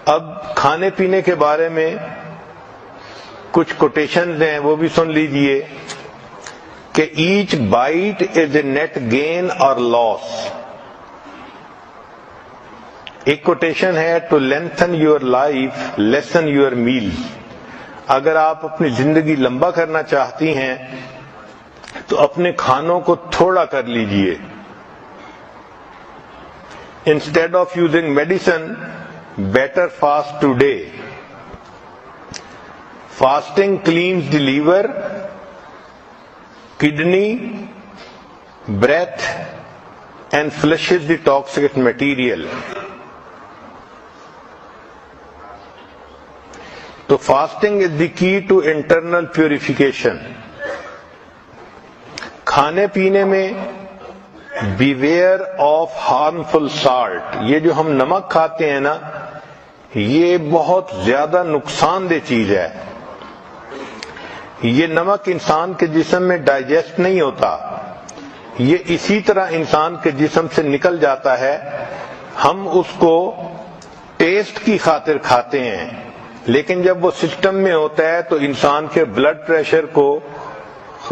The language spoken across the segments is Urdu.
اب کھانے پینے کے بارے میں کچھ کوٹیشنز ہیں، وہ بھی سن لیجئے کہ each bite is a net gain اور لاس. ایک کوٹیشن ہے to lengthen your life lessen your meal. اگر آپ اپنی زندگی لمبا کرنا چاہتی ہیں تو اپنے کھانوں کو تھوڑا کر لیجئے. Instead of using medicine better fast today. Fasting cleanse the liver, kidney, breath and flushes the toxic material. تو fasting is the key to internal purification. کھانے پینے میں بیویئر آف ہارمفل سالٹ. یہ جو ہم نمک کھاتے ہیں نا، یہ بہت زیادہ نقصان دہ چیز ہے. یہ نمک انسان کے جسم میں ڈائجسٹ نہیں ہوتا، یہ اسی طرح انسان کے جسم سے نکل جاتا ہے. ہم اس کو ٹیسٹ کی خاطر کھاتے ہیں، لیکن جب وہ سسٹم میں ہوتا ہے تو انسان کے بلڈ پریشر کو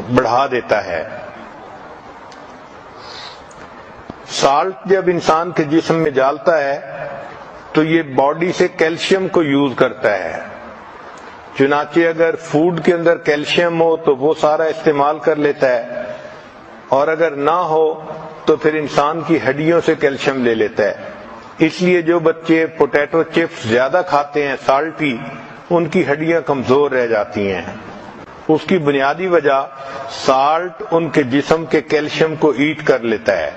بڑھا دیتا ہے. سالٹ جب انسان کے جسم میں ڈالتا ہے تو یہ باڈی سے کیلشیم کو یوز کرتا ہے. چنانچہ اگر فوڈ کے اندر کیلشیم ہو تو وہ سارا استعمال کر لیتا ہے، اور اگر نہ ہو تو پھر انسان کی ہڈیوں سے کیلشیم لے لیتا ہے. اس لیے جو بچے پوٹیٹو چپس زیادہ کھاتے ہیں سالٹی، ان کی ہڈیاں کمزور رہ جاتی ہیں. اس کی بنیادی وجہ سالٹ ان کے جسم کے کیلشیم کو ایٹ کر لیتا ہے.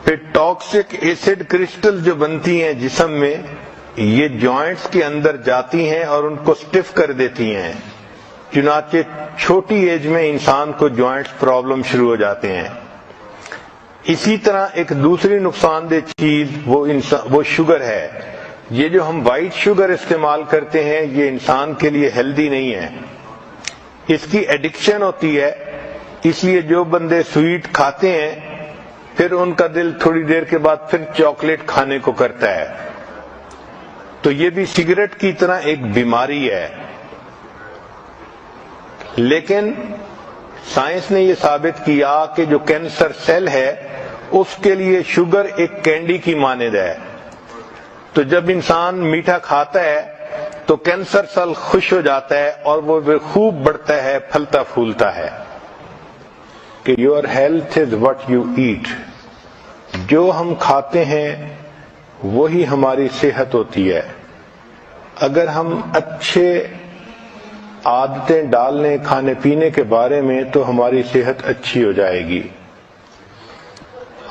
پھر ٹاکسک ایسڈ کرسٹل جو بنتی ہیں جسم میں، یہ جوائنٹس کے اندر جاتی ہیں اور ان کو سٹف کر دیتی ہیں. چنانچہ چھوٹی ایج میں انسان کو جوائنٹس پرابلم شروع ہو جاتے ہیں. اسی طرح ایک دوسری نقصان دہ چیز وہ شوگر ہے. یہ جو ہم وائٹ شوگر استعمال کرتے ہیں یہ انسان کے لیے ہیلدی نہیں ہے. اس کی ایڈکشن ہوتی ہے. اس لیے جو بندے سویٹ کھاتے ہیں پھر ان کا دل تھوڑی دیر کے بعد پھر چاکلیٹ کھانے کو کرتا ہے. تو یہ بھی سگریٹ کی طرح ایک بیماری ہے. لیکن سائنس نے یہ ثابت کیا کہ جو کینسر سیل ہے اس کے لیے شوگر ایک کینڈی کی مانند ہے. تو جب انسان میٹھا کھاتا ہے تو کینسر سیل خوش ہو جاتا ہے اور وہ خوب بڑھتا ہے، پھلتا پھولتا ہے. کہ your health is what you eat. جو ہم کھاتے ہیں وہی ہماری صحت ہوتی ہے. اگر ہم اچھے عادتیں ڈال لیں کھانے پینے کے بارے میں تو ہماری صحت اچھی ہو جائے گی.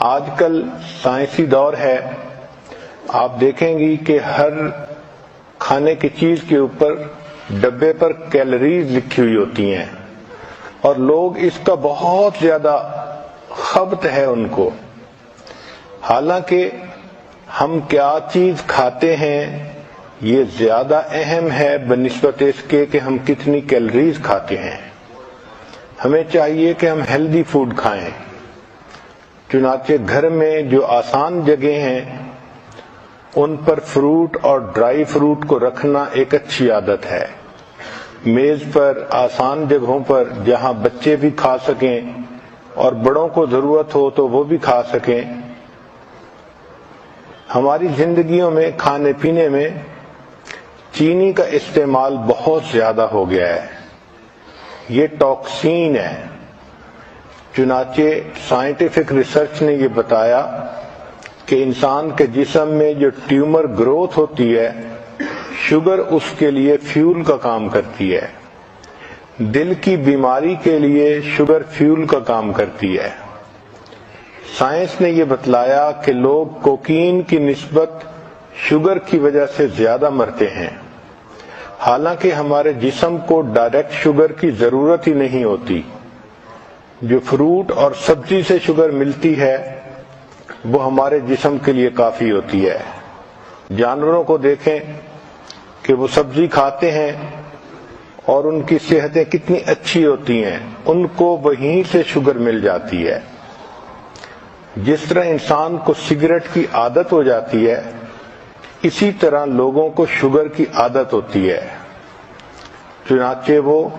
آج کل سائنسی دور ہے، آپ دیکھیں گی کہ ہر کھانے کی چیز کے اوپر ڈبے پر کیلوریز لکھی ہوئی ہوتی ہیں، اور لوگ اس کا بہت زیادہ خبط ہے ان کو. حالانکہ ہم کیا چیز کھاتے ہیں یہ زیادہ اہم ہے بنسبت اس کے کہ ہم کتنی کیلوریز کھاتے ہیں. ہمیں چاہیے کہ ہم ہیلدی فوڈ کھائیں. چنانچہ گھر میں جو آسان جگہیں ہیں ان پر فروٹ اور ڈرائی فروٹ کو رکھنا ایک اچھی عادت ہے. میز پر آسان جگہوں پر جہاں بچے بھی کھا سکیں اور بڑوں کو ضرورت ہو تو وہ بھی کھا سکیں. ہماری زندگیوں میں کھانے پینے میں چینی کا استعمال بہت زیادہ ہو گیا ہے. یہ ٹاکسین ہے. چنانچہ سائنٹیفک ریسرچ نے یہ بتایا کہ انسان کے جسم میں جو ٹیومر گروتھ ہوتی ہے، شوگر اس کے لیے فیول کا کام کرتی ہے. دل کی بیماری کے لیے شوگر فیول کا کام کرتی ہے. سائنس نے یہ بتلایا کہ لوگ کوکین کی نسبت شوگر کی وجہ سے زیادہ مرتے ہیں، حالانکہ ہمارے جسم کو ڈائریکٹ شوگر کی ضرورت ہی نہیں ہوتی. جو فروٹ اور سبزی سے شوگر ملتی ہے وہ ہمارے جسم کے لیے کافی ہوتی ہے. جانوروں کو دیکھیں کہ وہ سبزی کھاتے ہیں اور ان کی صحتیں کتنی اچھی ہوتی ہیں، ان کو وہیں سے شوگر مل جاتی ہے. جس طرح انسان کو سگریٹ کی عادت ہو جاتی ہے، اسی طرح لوگوں کو شوگر کی عادت ہوتی ہے، چنانچہ وہ